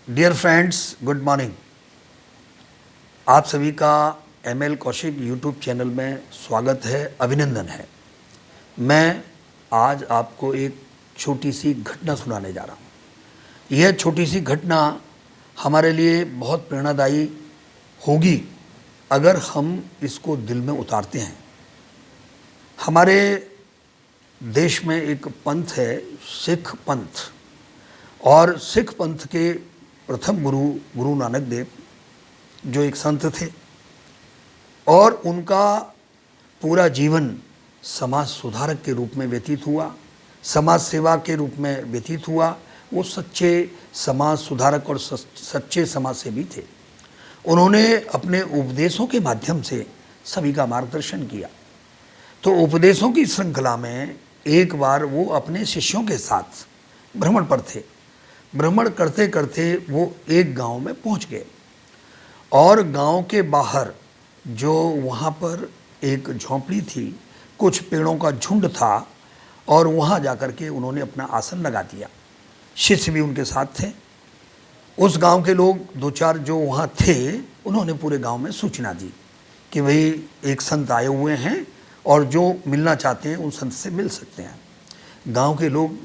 Dear friends, good morning. आप सभी का एमएल कौशिक यूट्यूब चैनल में स्वागत है, अभिनंदन है। मैं आज आपको एक छोटी सी घटना सुनाने जा रहा हूँ। यह छोटी सी घटना हमारे लिए बहुत प्रेरणादायी होगी अगर हम इसको दिल में उतारते हैं। हमारे देश में एक पंथ है, सिख पंथ, और सिख पंथ के प्रथम गुरु नानक देव जो एक संत थे और उनका पूरा जीवन समाज सुधारक के रूप में व्यतीत हुआ, समाज सेवा के रूप में व्यतीत हुआ। वो सच्चे समाज सुधारक और सच्चे समाज सेवी थे। उन्होंने अपने उपदेशों के माध्यम से सभी का मार्गदर्शन किया। तो उपदेशों की श्रृंखला में एक बार वो अपने शिष्यों के साथ भ्रमण पर थे। भ्रमण करते करते वो एक गांव में पहुंच गए और गांव के बाहर जो वहाँ पर एक झोंपड़ी थी, कुछ पेड़ों का झुंड था और वहाँ जाकर के उन्होंने अपना आसन लगा दिया। शिष्य भी उनके साथ थे। उस गांव के लोग दो चार जो वहाँ थे, उन्होंने पूरे गांव में सूचना दी कि भाई एक संत आए हुए हैं और जो मिलना चाहते हैं उन संत से मिल सकते हैं। गांव के लोग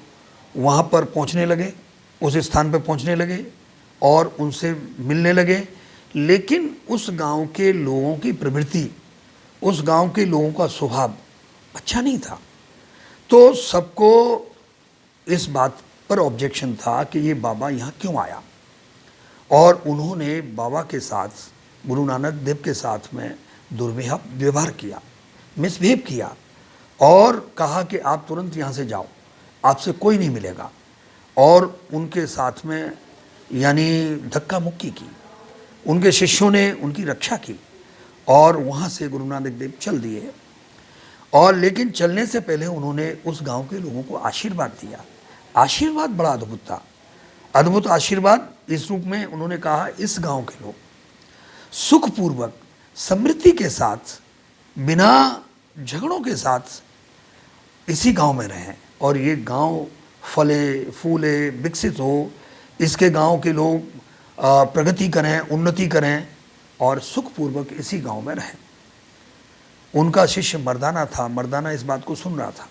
वहाँ पर पहुँचने लगे, उस स्थान पर पहुँचने लगे और उनसे मिलने लगे। लेकिन उस गांव के लोगों की प्रवृत्ति, उस गांव के लोगों का स्वभाव अच्छा नहीं था। तो सबको इस बात पर ऑब्जेक्शन था कि ये बाबा यहाँ क्यों आया, और उन्होंने बाबा के साथ, गुरु नानक देव के साथ में दुर्व्यवहार किया, मिसबिहेव किया और कहा कि आप तुरंत यहाँ से जाओ, आपसे कोई नहीं मिलेगा। और उनके साथ में यानी धक्का मुक्की की। उनके शिष्यों ने उनकी रक्षा की और वहाँ से गुरु नानक देव चल दिए। और लेकिन चलने से पहले उन्होंने उस गांव के लोगों को आशीर्वाद दिया। आशीर्वाद बड़ा अद्भुत था, अद्भुत आशीर्वाद इस रूप में उन्होंने कहा, इस गांव के लोग सुखपूर्वक समृद्धि के साथ, बिना झगड़ों के साथ इसी गांव में रहें और ये गांव फले फूले विकसित हो, इसके गांव के लोग प्रगति करें, उन्नति करें और सुखपूर्वक इसी गांव में रहें। उनका शिष्य मर्दाना था। मर्दाना इस बात को सुन रहा था।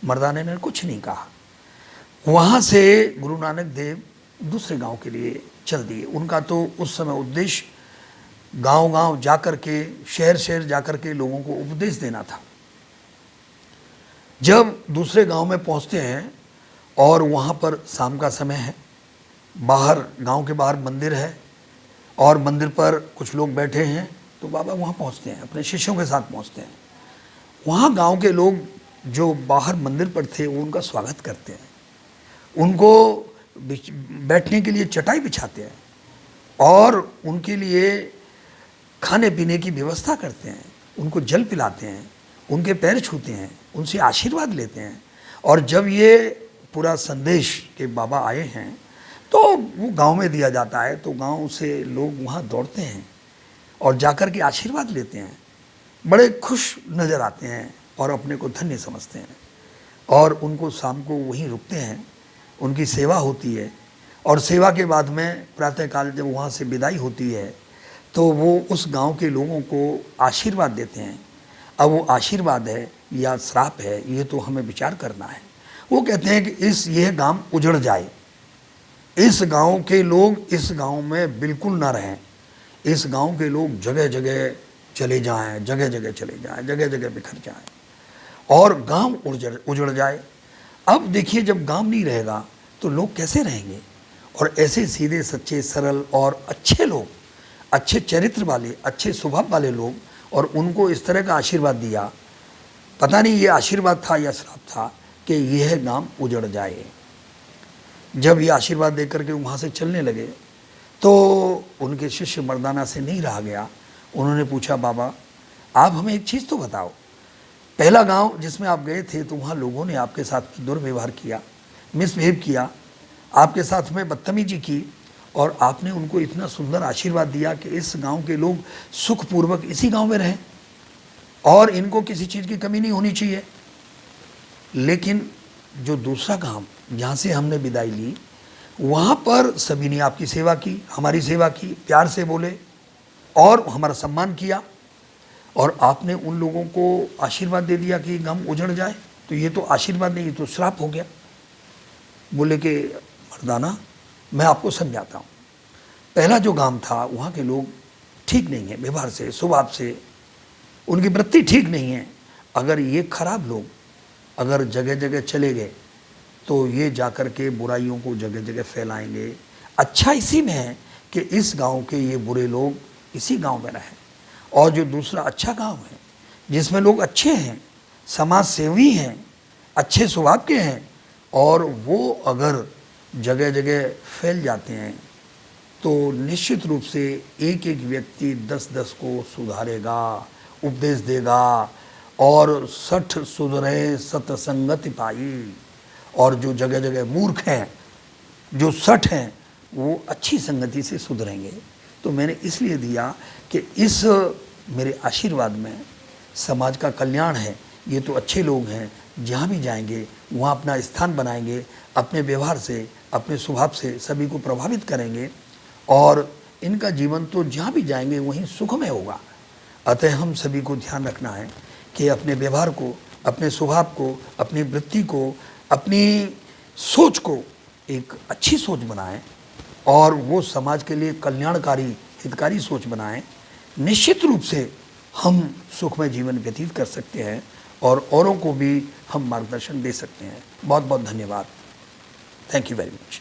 मर्दाने ने कुछ नहीं कहा। वहाँ से गुरु नानक देव दूसरे गांव के लिए चल दिए। उनका तो उस समय उद्देश्य गांव-गांव जाकर के, शहर-शहर जाकर के लोगों को उपदेश देना था। जब दूसरे गांव में पहुँचते हैं और वहाँ पर शाम का समय है, बाहर, गांव के बाहर मंदिर है और मंदिर पर कुछ लोग बैठे हैं, तो बाबा वहाँ पहुँचते हैं, अपने शिष्यों के साथ पहुँचते हैं। वहाँ गांव के लोग जो बाहर मंदिर पर थे वो उनका स्वागत करते हैं, उनको बैठने के लिए चटाई बिछाते हैं और उनके लिए खाने पीने की व्यवस्था करते हैं, उनको जल पिलाते हैं, उनके पैर छूते हैं, उनसे आशीर्वाद लेते हैं। और जब ये पूरा संदेश के बाबा आए हैं तो वो गांव में दिया जाता है, तो गांव से लोग वहाँ दौड़ते हैं और जाकर के आशीर्वाद लेते हैं, बड़े खुश नज़र आते हैं और अपने को धन्य समझते हैं। और उनको शाम को वहीं रुकते हैं, उनकी सेवा होती है और सेवा के बाद में प्रातःकाल जब वहाँ से विदाई होती है तो वो उस गांव के लोगों को आशीर्वाद देते हैं। अब वो आशीर्वाद है या श्राप है, ये तो हमें विचार करना है। वो कहते हैं कि यह गांव उजड़ जाए, इस गांव के लोग इस गांव में बिल्कुल ना रहें, इस गांव के लोग जगह जगह चले जाएं, जगह जगह चले जाएं, जगह जगह बिखर जाएं और गांव उजड़ जाए। अब देखिए, जब गांव नहीं रहेगा तो लोग कैसे रहेंगे? और ऐसे सीधे सच्चे सरल और अच्छे लोग, अच्छे चरित्र वाले, अच्छे स्वभाव वाले लोग, और उनको इस तरह का आशीर्वाद दिया। पता नहीं ये आशीर्वाद था या श्राप था कि यह गांव उजड़ जाए। जब ये आशीर्वाद देकर के वहाँ से चलने लगे तो उनके शिष्य मर्दाना से नहीं रहा गया। उन्होंने पूछा, बाबा आप हमें एक चीज़ तो बताओ, पहला गांव जिसमें आप गए थे तो वहाँ लोगों ने आपके साथ दुर्व्यवहार किया, मिसबिहेव किया, आपके साथ में बदतमीजी की और आपने उनको इतना सुंदर आशीर्वाद दिया कि इस गांव के लोग सुखपूर्वक इसी गांव में रहें और इनको किसी चीज़ की कमी नहीं होनी चाहिए। लेकिन जो दूसरा गांव जहाँ से हमने विदाई ली, वहाँ पर सभी ने आपकी सेवा की, हमारी सेवा की, प्यार से बोले और हमारा सम्मान किया, और आपने उन लोगों को आशीर्वाद दे दिया कि गम उजड़ जाए। तो ये तो आशीर्वाद नहीं, ये तो श्राप हो गया। बोले कि मर्दाना, मैं आपको समझाता हूँ। पहला जो गांव था वहाँ के लोग ठीक नहीं है, व्यवहार से, स्वभाव से, उनकी वृत्ति ठीक नहीं है। अगर ये खराब लोग अगर जगह जगह चले गए तो ये जाकर के बुराइयों को जगह जगह फैलाएंगे। अच्छा इसी में है कि इस गांव के ये बुरे लोग इसी गांव में रहें, और जो दूसरा अच्छा गांव है जिसमें लोग अच्छे हैं, समाज सेवी हैं, अच्छे स्वभाव के हैं, और वो अगर जगह जगह फैल जाते हैं तो निश्चित रूप से एक एक व्यक्ति 10-10 को सुधारेगा, उपदेश देगा, और 60 सुधरे सतसंगति पाई। और जो जगह जगह मूर्ख हैं, जो 60 हैं, वो अच्छी संगति से सुधरेंगे। तो मैंने इसलिए दिया कि इस मेरे आशीर्वाद में समाज का कल्याण है। ये तो अच्छे लोग हैं, जहाँ भी जाएंगे वहाँ अपना स्थान बनाएंगे, अपने व्यवहार से, अपने स्वभाव से सभी को प्रभावित करेंगे, और इनका जीवन तो जहाँ भी जाएंगे वहीं सुखमय होगा। अतः हम सभी को ध्यान रखना है कि अपने व्यवहार को, अपने स्वभाव को, अपनी वृत्ति को, अपनी सोच को एक अच्छी सोच बनाएं, और वो समाज के लिए कल्याणकारी, हितकारी सोच बनाएं। निश्चित रूप से हम सुखमय जीवन व्यतीत कर सकते हैं, और औरों को भी हम मार्गदर्शन दे सकते हैं। बहुत बहुत धन्यवाद। Thank you very much.